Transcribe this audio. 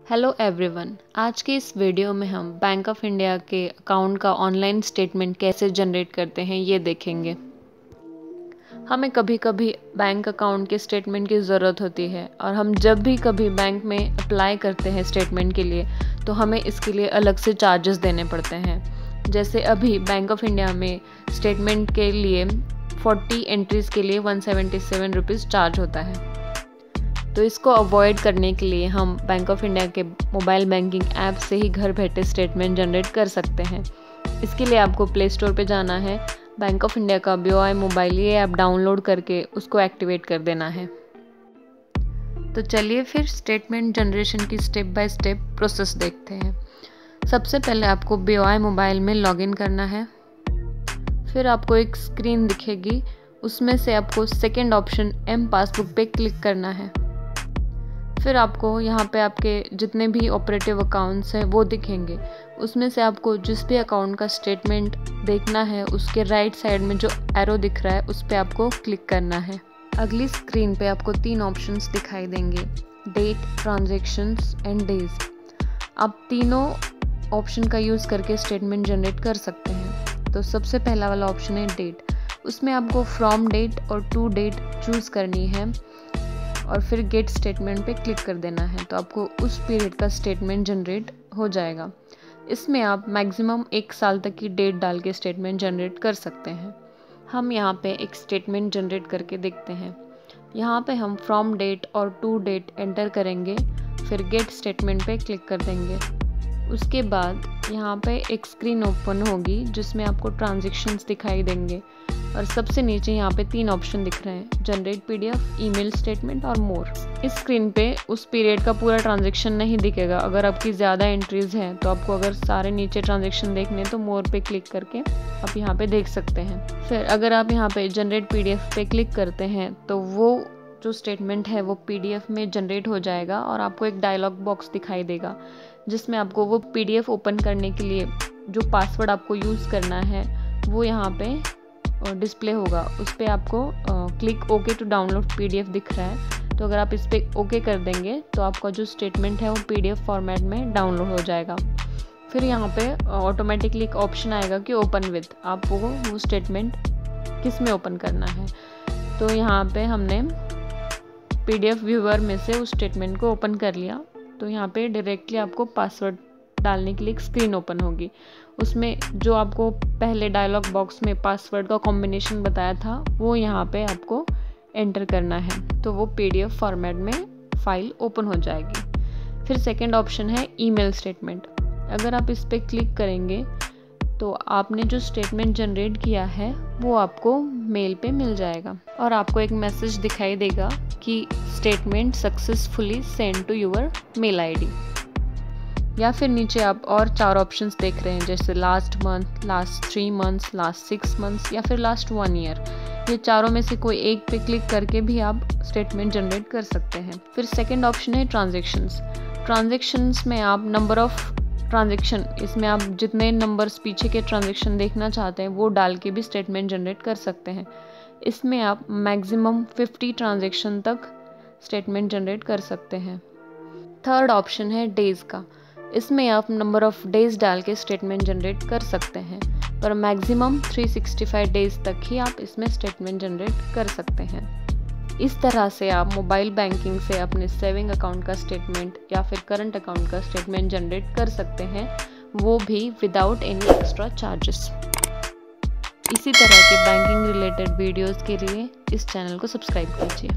Hello everyone, आज के इस वीडियो में हम बैंक ऑफ इंडिया के अकाउंट का ऑनलाइन स्टेटमेंट कैसे जनरेट करते हैं ये देखेंगे। हमें कभी कभी बैंक अकाउंट के स्टेटमेंट की ज़रूरत होती है और हम जब भी कभी बैंक में अप्लाई करते हैं स्टेटमेंट के लिए तो हमें इसके लिए अलग से चार्जेस देने पड़ते हैं। जैसे अभी बैंक ऑफ इंडिया में स्टेटमेंट के लिए 40 एंट्रीज़ के लिए 177 रुपीज़ चार्ज होता है। तो इसको अवॉइड करने के लिए हम बैंक ऑफ इंडिया के मोबाइल बैंकिंग ऐप से ही घर बैठे स्टेटमेंट जनरेट कर सकते हैं। इसके लिए आपको प्ले स्टोर पे जाना है, बैंक ऑफ इंडिया का BOI मोबाइल ये ऐप डाउनलोड करके उसको एक्टिवेट कर देना है। तो चलिए फिर स्टेटमेंट जनरेशन की स्टेप बाय स्टेप प्रोसेस देखते हैं। सबसे पहले आपको BOI मोबाइल में लॉगिन करना है। फिर आपको एक स्क्रीन दिखेगी, उसमें से आपको सेकेंड ऑप्शन M पासबुक पे क्लिक करना है। फिर आपको यहाँ पे आपके जितने भी ऑपरेटिव अकाउंट्स हैं वो दिखेंगे। उसमें से आपको जिस भी अकाउंट का स्टेटमेंट देखना है उसके राइट साइड में जो एरो दिख रहा है उस पर आपको क्लिक करना है। अगली स्क्रीन पे आपको 3 ऑप्शंस दिखाई देंगे, डेट, ट्रांजैक्शंस एंड डेज। आप तीनों ऑप्शन का यूज़ करके स्टेटमेंट जनरेट कर सकते हैं। तो सबसे पहला वाला ऑप्शन है डेट। उसमें आपको फ्रॉम डेट और टू डेट चूज़ करनी है और फिर गेट स्टेटमेंट पे क्लिक कर देना है। तो आपको उस पीरियड का स्टेटमेंट जनरेट हो जाएगा। इसमें आप मैक्सिमम 1 साल तक की डेट डाल के स्टेटमेंट जनरेट कर सकते हैं। हम यहाँ पे एक स्टेटमेंट जनरेट करके देखते हैं। यहाँ पे हम फ्रॉम डेट और टू डेट एंटर करेंगे, फिर गेट स्टेटमेंट पे क्लिक कर देंगे। उसके बाद यहाँ पे एक स्क्रीन ओपन होगी जिसमें आपको ट्रांजैक्शंस दिखाई देंगे और सबसे नीचे यहाँ पे 3 ऑप्शन दिख रहे हैं, जनरेट PDF, ईमेल स्टेटमेंट और मोर। इस स्क्रीन पे उस पीरियड का पूरा ट्रांजैक्शन नहीं दिखेगा। अगर आपकी ज़्यादा एंट्रीज हैं तो आपको अगर सारे नीचे ट्रांजैक्शन देखने तो मोर पे क्लिक करके आप यहाँ पे देख सकते हैं। फिर अगर आप यहाँ पे जनरेट PDF पे क्लिक करते हैं तो वो जो स्टेटमेंट है वो PDF में जनरेट हो जाएगा और आपको एक डायलॉग बॉक्स दिखाई देगा जिसमें आपको वो PDF ओपन करने के लिए जो पासवर्ड आपको यूज़ करना है वो यहाँ पे डिस्प्ले होगा। उस पर आपको click okay to download PDF दिख रहा है। तो अगर आप इस पर ओके कर देंगे तो आपका जो स्टेटमेंट है वो PDF फॉर्मेट में डाउनलोड हो जाएगा। फिर यहाँ पे ऑटोमेटिकली एक ऑप्शन आएगा कि ओपन विद, आपको वो स्टेटमेंट किस में ओपन करना है। तो यहाँ पे हमने PDF व्यूअर में से उस स्टेटमेंट को ओपन कर लिया। तो यहाँ पे डायरेक्टली आपको पासवर्ड डालने के लिए एक स्क्रीन ओपन होगी। उसमें जो आपको पहले डायलॉग बॉक्स में पासवर्ड का कॉम्बिनेशन बताया था वो यहाँ पे आपको एंटर करना है। तो वो PDF फॉर्मेट में फाइल ओपन हो जाएगी। फिर सेकंड ऑप्शन है ईमेल स्टेटमेंट। अगर आप इस पर क्लिक करेंगे तो आपने जो स्टेटमेंट जनरेट किया है वो आपको मेल पे मिल जाएगा और आपको एक मैसेज दिखाई देगा कि statement successfully send to your mail ID। या फिर नीचे आप और 4 ऑप्शंस देख रहे हैं जैसे last month, last 3 months, last 6 months या फिर लास्ट 1 ईयर। ये चारों में से कोई एक पे क्लिक करके भी आप स्टेटमेंट जनरेट कर सकते हैं। फिर सेकंड ऑप्शन है ट्रांजैक्शंस। ट्रांजैक्शंस में आप नंबर ऑफ ट्रांजैक्शन, इसमें आप जितने नंबर्स पीछे के ट्रांजैक्शन देखना चाहते हैं वो डाल के भी स्टेटमेंट जनरेट कर सकते हैं। इसमें आप मैक्सिमम 50 ट्रांजैक्शन तक स्टेटमेंट जनरेट कर सकते हैं। थर्ड ऑप्शन है डेज़ का। इसमें आप नंबर ऑफ डेज़ डाल के स्टेटमेंट जनरेट कर सकते हैं, पर मैक्सिमम 365 डेज़ तक ही आप इसमें स्टेटमेंट जनरेट कर सकते हैं। इस तरह से आप मोबाइल बैंकिंग से अपने सेविंग अकाउंट का स्टेटमेंट या फिर करंट अकाउंट का स्टेटमेंट जनरेट कर सकते हैं, वो भी विदाउट एनी एक्स्ट्रा चार्जेस। इसी तरह के बैंकिंग रिलेटेड वीडियोज़ के लिए इस चैनल को सब्सक्राइब कीजिए।